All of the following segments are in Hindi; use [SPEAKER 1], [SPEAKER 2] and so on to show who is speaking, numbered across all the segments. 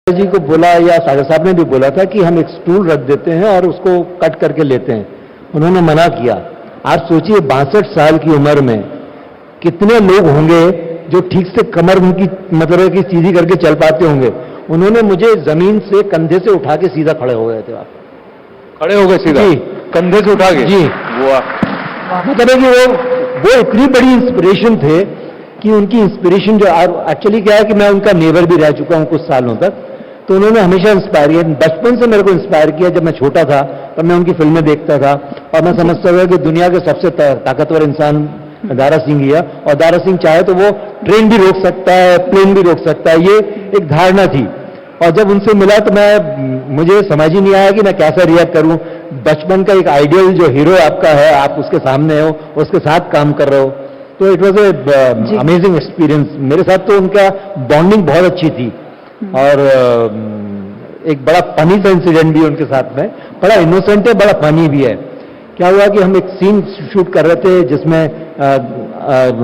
[SPEAKER 1] जी को बोला या सागर साहब ने भी बोला था कि हम एक स्टूल रख देते हैं और उसको कट करके लेते हैं, उन्होंने मना किया। आप सोचिए 62 साल की उम्र में कितने लोग होंगे जो ठीक से कमर उनकी मतलब है कि सीधी करके चल पाते होंगे। उन्होंने मुझे जमीन से कंधे से उठा के सीधा खड़े हो गए थे। आप खड़े हो गए सीधा जी, कंधे से उठा के जी। मतलब है कि वो इतनी बड़ी इंस्पिरेशन थे कि उनकी इंस्पिरेशन जो एक्चुअली क्या है कि मैं उनका नेबर भी रह चुका हूं कुछ सालों तक, तो उन्होंने हमेशा इंस्पायर किया। बचपन से मेरे को इंस्पायर किया। जब मैं छोटा था तब मैं उनकी फिल्में देखता था और मैं समझता था कि दुनिया के सबसे ताकतवर इंसान दारा सिंह ही है, और दारा सिंह चाहे तो वो ट्रेन भी रोक सकता है, प्लेन भी रोक सकता है, ये एक धारणा थी। और जब उनसे मिला तो मुझे समझ ही नहीं आया कि मैं कैसा रिएक्ट करूं। बचपन का एक आइडियल जो हीरो आपका है, आप उसके सामने हो, उसके साथ काम कर रहे हो, तो it was a amazing experience. मेरे साथ तो उनका बॉन्डिंग बहुत अच्छी थी और एक बड़ा फनी सा इंसिडेंट भी उनके साथ में, बड़ा इनोसेंट है, बड़ा फनी भी है। क्या हुआ कि हम एक सीन शूट कर रहे थे जिसमें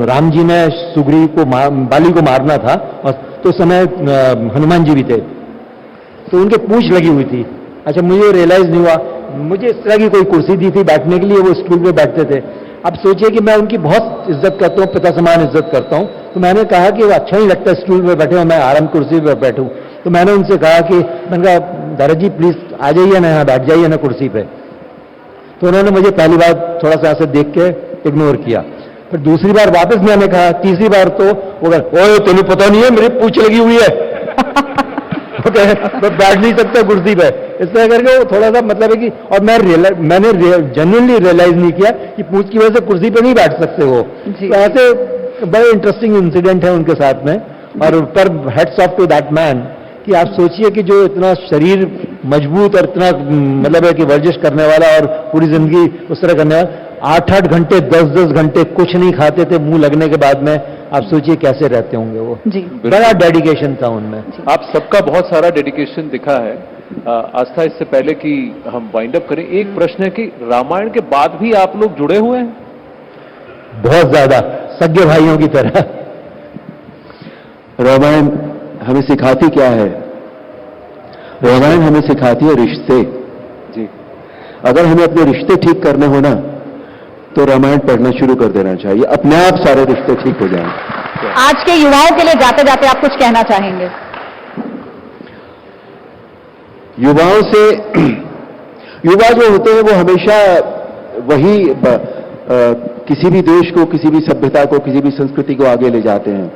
[SPEAKER 1] राम जी ने सुग्रीव को बाली को मारना था, और तो समय हनुमान जी भी थे, तो उनके पूंछ लगी हुई थी। अच्छा, मुझे रियलाइज नहीं हुआ, मुझे इस तरह की कोई कुर्सी दी थी बैठने के लिए, वो स्टूल पे बैठते थे। अब सोचिए कि मैं उनकी बहुत इज्जत करता हूँ, पिता समान इज्जत करता हूँ, तो मैंने कहा कि वो अच्छा नहीं लगता स्टूल पे बैठे और मैं आराम कुर्सी पे बैठूं। तो मैंने उनसे कहा कि मैंने कहा दादा जी प्लीज आ जाइए ना, यहाँ बैठ जाइए ना कुर्सी पे। तो उन्होंने मुझे पहली बार थोड़ा सा ऐसे देख के इग्नोर किया, फिर दूसरी बार वापस मैंने कहा, तीसरी बार तो वो कहा ओए तुम्हें पता नहीं है मेरी पूंछ लगी हुई है। मैं बैठ नहीं सकता कुर्सी पे। इस तरह करके वो थोड़ा सा मतलब है कि, और मैंने जेन्युइनली रियलाइज नहीं किया कि पूंछ की वजह से कुर्सी पे नहीं बैठ सकते हो। तो ऐसे बड़े इंटरेस्टिंग इंसिडेंट है उनके साथ में। और पर hats off to that man कि आप सोचिए कि जो इतना शरीर मजबूत और इतना मतलब है कि वर्जिश करने वाला और पूरी जिंदगी उस तरह करने वाला, 8-8 घंटे 10-10 घंटे कुछ नहीं खाते थे मुंह लगने के बाद में। आप सोचिए कैसे रहते होंगे वो जी। बड़ा डेडिकेशन था उनमें।
[SPEAKER 2] आप सबका बहुत सारा डेडिकेशन दिखा है। आस्था, इससे पहले कि हम वाइंड अप करें, एक प्रश्न है कि रामायण के बाद भी आप लोग जुड़े हुए हैं?
[SPEAKER 1] बहुत ज्यादा, सगे भाइयों की तरह।
[SPEAKER 3] रामायण हमें सिखाती क्या है? रामायण हमें सिखाती है रिश्ते जी। अगर हमें अपने रिश्ते ठीक करने हो ना, तो रामायण पढ़ना शुरू कर देना चाहिए, अपने आप सारे रिश्ते ठीक हो जाएंगे।
[SPEAKER 4] आज के युवाओं के लिए जाते जाते आप कुछ कहना चाहेंगे?
[SPEAKER 3] युवाओं से, युवा जो होते हैं वो हमेशा वही किसी भी देश को, किसी भी सभ्यता को, किसी भी संस्कृति को आगे ले जाते हैं।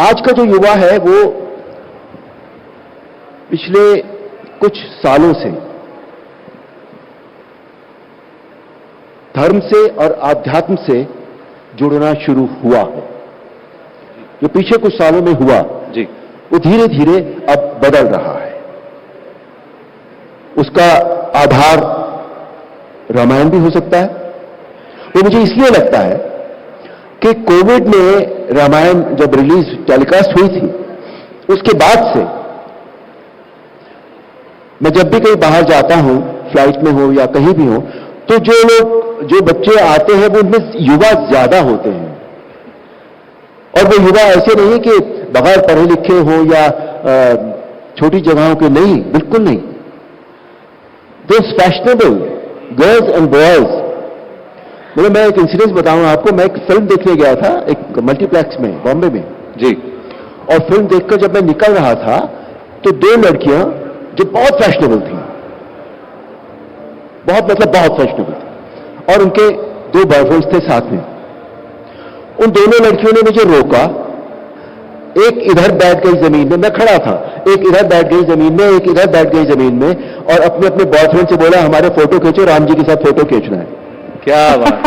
[SPEAKER 3] आज का जो युवा है वो पिछले कुछ सालों से धर्म से और आध्यात्म से जुड़ना शुरू हुआ है। जो पीछे कुछ सालों में हुआ जी, वो धीरे धीरे अब बदल रहा है। उसका आधार रामायण भी हो सकता है। वो मुझे इसलिए लगता है कि कोविड में रामायण जब रिलीज टेलीकास्ट हुई थी, उसके बाद से मैं जब भी कहीं बाहर जाता हूं, फ्लाइट में हो या कहीं भी हो, तो जो बच्चे आते हैं वो उनमें युवा ज्यादा होते हैं। और वो युवा ऐसे नहीं कि बगैर पढ़े लिखे हो या छोटी जगहों के, नहीं, बिल्कुल नहीं। दोस फैशनेबल गर्ल्स एंड बॉयज। मतलब मैं एक इंसिडेंस बताऊं आपको। मैं एक फिल्म देखने गया था एक मल्टीप्लेक्स में बॉम्बे में जी, और फिल्म देखकर जब मैं निकल रहा था तो 2 लड़कियां जो बहुत फैशनेबल थी, बहुत फैशनेबल थी, और उनके 2 बॉयफ्रेंड्स थे साथ में। उन दोनों लड़कियों ने मुझे रोका। एक इधर बैठ गई जमीन में, मैं खड़ा था, एक इधर बैठ गई जमीन में, एक इधर बैठ गई जमीन में, और अपने अपने बॉयफ्रेंड से बोला हमारे फोटो खींचो, राम जी के साथ फोटो खींचना है।
[SPEAKER 2] क्या बात,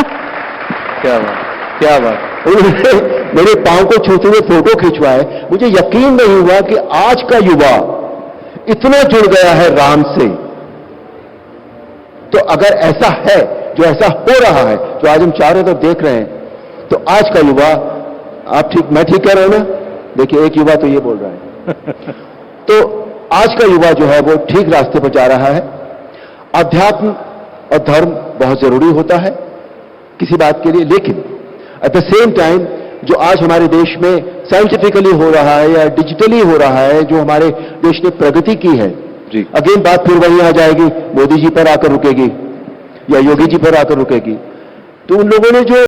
[SPEAKER 2] क्या बात, क्या बात।
[SPEAKER 3] उन्होंने मेरे पांव को छूते हुए फोटो खिंचवाए। मुझे यकीन नहीं हुआ कि आज का युवा इतना जुड़ गया है राम से। तो अगर ऐसा है, जो ऐसा हो रहा है, जो आज हम चारों तरफ देख रहे हैं, तो आज का युवा, आप ठीक, मैं ठीक कह रहा हूं ना? देखिए, एक युवा तो ये बोल रहा है। तो आज का युवा जो है वो ठीक रास्ते पर जा रहा है। अध्यात्म और धर्म बहुत जरूरी होता है किसी बात के लिए, लेकिन एट द सेम टाइम जो आज हमारे देश में साइंटिफिकली हो रहा है या डिजिटली हो रहा है, जो हमारे देश ने प्रगति की है,
[SPEAKER 2] जी
[SPEAKER 3] अगेन बात फिर वही आ जाएगी, मोदी जी पर आकर रुकेगी या योगी जी पर आकर रुकेगी। तो उन लोगों ने जो